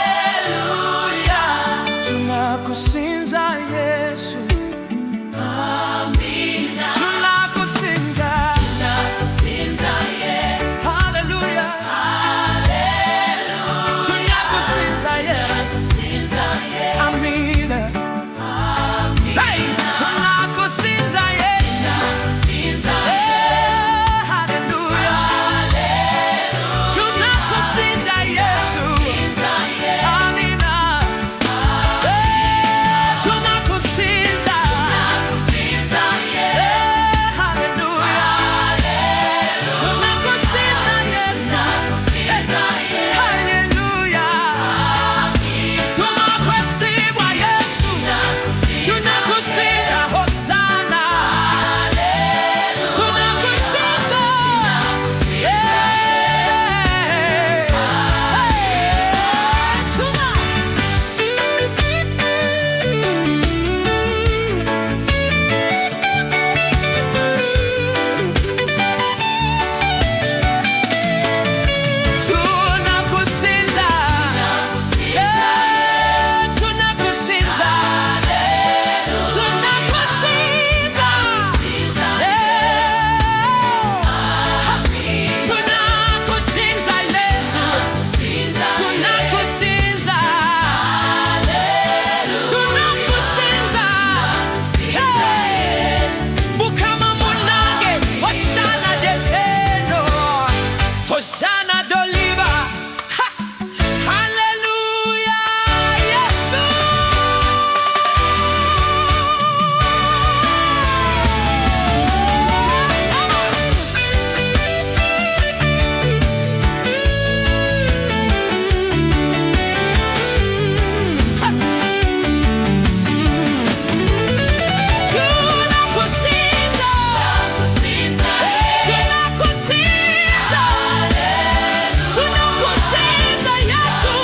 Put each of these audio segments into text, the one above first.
Haleluya, tunakusinza Yesu. Amina, tunakusinza Yesu. Haleluya, tunakusinza Yesu. Amina, tunakusinza Yesu. Haleluya, tunakusinza Yesu. Amina, tunakusinza. Haleluya, tunakusinza Yesu. Haleluya, tunakusiwa Yesu. Tunakusinza Hosana. Tunakusinza. Tunakusinza. Tunakusinza. Tunakusinza. Tunakusinza Yesu. Tunakusinza. Tunakusinza. Bukama munange. Hosana detendo. Hosana doliva. Haleluya, Yesu. Tunakusinza. Tunakusinza. Tunakusinza Yesu.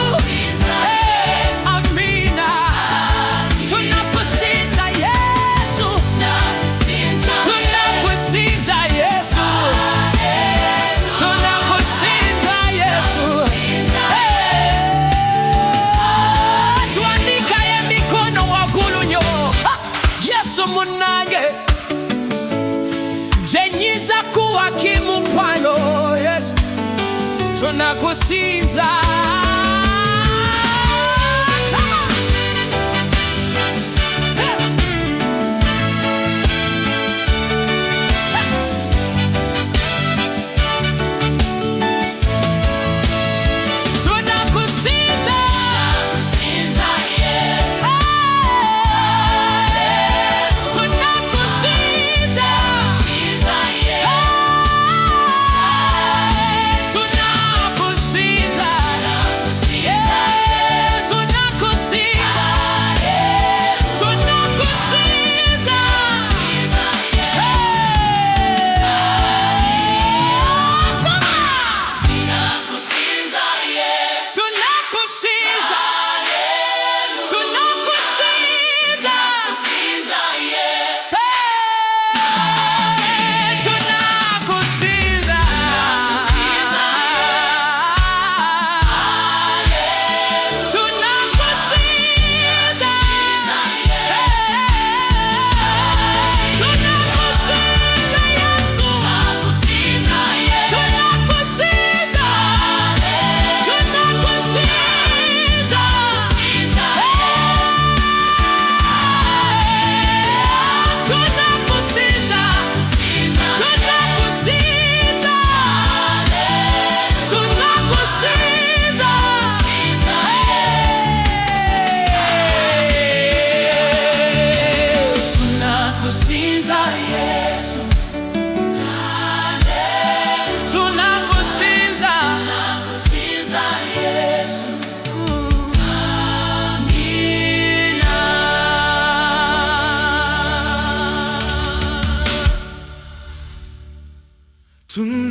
Amina, tunakusinza Yesu. Tunakusinza Yesu. Tunakusinza Yesu. Tuandika ye mikono wagulunyo. Yesu munange jenyiza kuwa kimupano. Yesu, tunakusinza. Tunakusinza. Tunakusinza. Tunakusinza.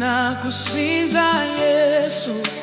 Tunakusinza Yesu.